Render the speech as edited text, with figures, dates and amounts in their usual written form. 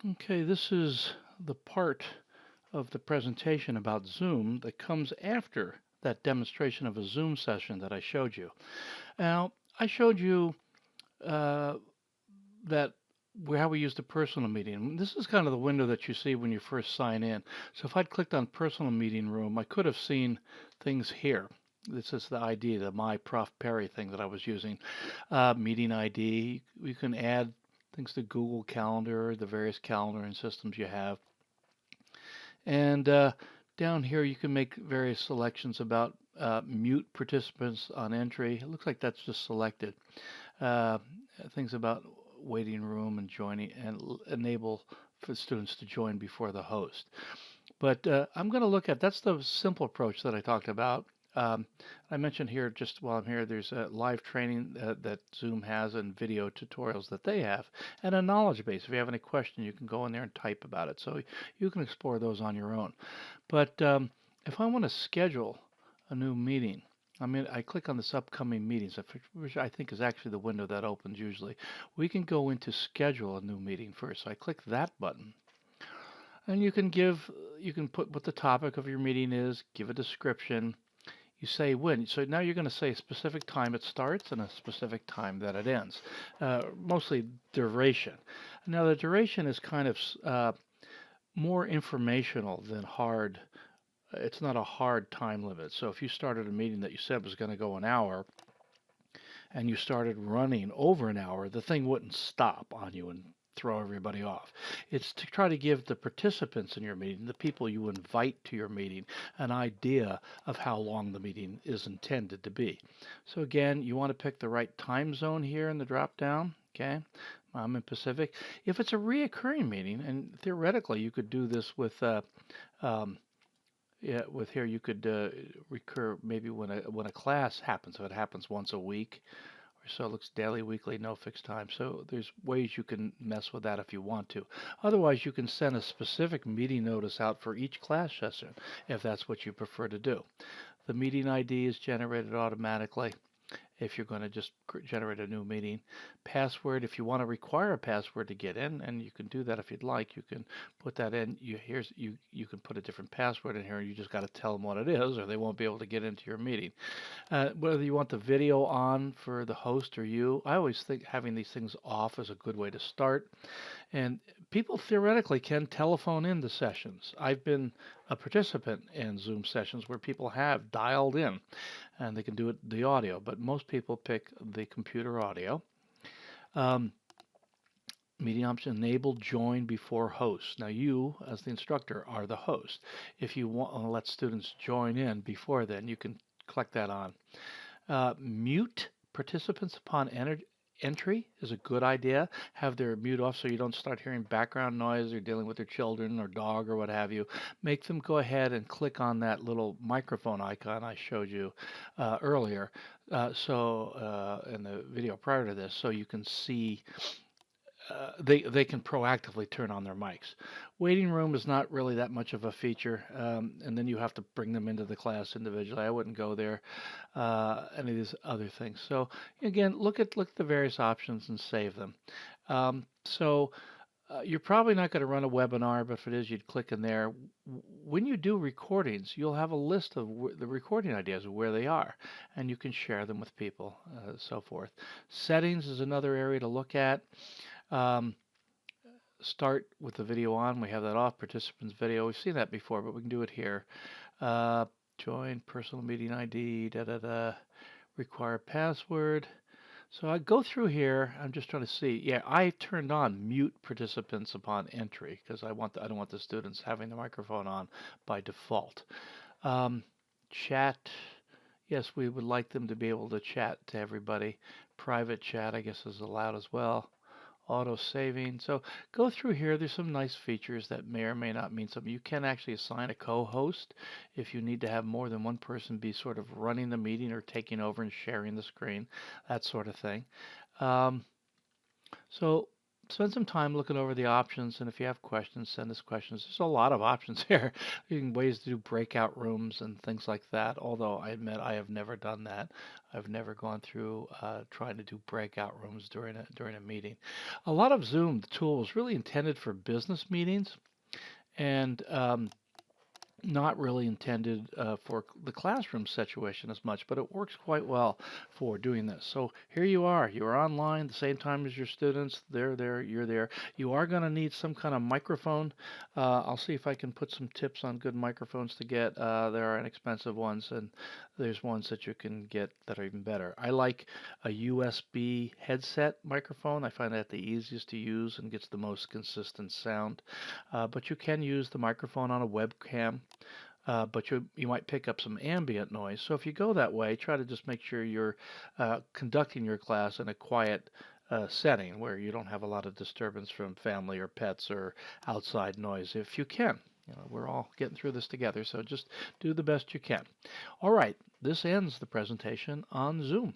Okay, this is the part of the presentation about Zoom that comes after that demonstration of a Zoom session that I showed you. Now, I showed you uh, that how we use the personal meeting. This is kind of the window that you see when you first sign in. So if I'd clicked on personal meeting room, I could have seen things here. This is the ID, the My Prof Perry thing that I was using. Meeting ID. You can add things to Google Calendar, the various calendaring systems you have. And down here, you can make various selections about mute participants on entry. It looks like that's just selected. Uh, Things about waiting room and joining and enable for students to join before the host. But I'm going to look at that's the simple approach that I talked about. Um, I mentioned here just while I'm here, there's a live training that Zoom has and video tutorials that they have, and a knowledge base. If you have any question, you can go in there and type about it. So you can explore those on your own. But if I want to schedule a new meeting, I click on this upcoming meetings, which I think is actually the window that opens usually. We can go into schedule a new meeting first. So I click that button. And you can put what the topic of your meeting is, give a description. You say when. So now you're going to say a specific time it starts and a specific time that it ends. Mostly duration. Now the duration is kind of more informational than hard. It's not a hard time limit. So if you started a meeting that you said was going to go an hour and you started running over an hour, the thing wouldn't stop on you and throw everybody off. It's to try to give the participants in your meeting, the people you invite to your meeting, an idea of how long the meeting is intended to be. So again, you want to pick the right time zone here in the drop down. Okay, I'm in Pacific. If it's a reoccurring meeting, and theoretically you could do this with um, yeah, with here you could recur maybe when a class happens. If it happens once a week or so, it looks daily, weekly, no fixed time. So there's ways you can mess with that if you want to. Otherwise, you can send a specific meeting notice out for each class session if that's what you prefer to do. The meeting ID is generated automatically if you're going to just generate a new meeting. Password, if you want to require a password to get in, and you can do that if you'd like, you can put that in. You can put a different password in here, and you just got to tell them what it is, or they won't be able to get into your meeting. Whether you want the video on for the host or you, I always think having these things off is a good way to start. And people theoretically can telephone in the sessions. I've been a participant in Zoom sessions where people have dialed in and they can do it the audio, but most people pick the computer audio. Um, Meeting option enable join before host. Now you, as the instructor, are the host. If you want to let students join in before then, you can click that on. Mute participants upon entry is a good idea. Have their mute off so you don't start hearing background noise or dealing with their children or dog or what have you. Make them go ahead and click on that little microphone icon I showed you earlier. In the video prior to this, so you can see they can proactively turn on their mics. Waiting room is not really that much of a feature, and then you have to bring them into the class individually. I wouldn't go there. Any of these other things. So again, look at the various options and save them. You're probably not going to run a webinar, but if it is, you'd click in there. When you do recordings, you'll have a list of the recording ideas of where they are, and you can share them with people, so forth. Settings is another area to look at. Um, Start with the video on. We have that off, participants video. We've seen that before, but we can do it here. Uh, Join personal meeting ID, da da da, require password. So I go through here. I'm just trying to see. Yeah, I turned on mute participants upon entry because I don't want the students having the microphone on by default. Um, Chat. Yes, we would like them to be able to chat to everybody. Private chat, I guess, is allowed as well. Auto saving. So go through here. There's some nice features that may or may not mean something. You can actually assign a co-host if you need to have more than one person be sort of running the meeting or taking over and sharing the screen, that sort of thing. Um, so spend some time looking over the options, and if you have questions, send us questions. There's a lot of options here. You can ways to do breakout rooms and things like that. Although I admit I have never done that. I've never gone through trying to do breakout rooms during a meeting. A lot of Zoom, the tool is really intended for business meetings, and not really intended for the classroom situation as much, but it works quite well for doing this. So here you are. You're online the same time as your students. They're there. You're there. You are going to need some kind of microphone. I'll see if I can put some tips on good microphones to get. There are inexpensive ones, and there's ones that you can get that are even better. I like a USB headset microphone. I find that the easiest to use and gets the most consistent sound. But you can use the microphone on a webcam, but you might pick up some ambient noise. So if you go that way, try to just make sure you're conducting your class in a quiet setting where you don't have a lot of disturbance from family or pets or outside noise if you can. You know, we're all getting through this together, so just do the best you can. All right, this ends the presentation on Zoom.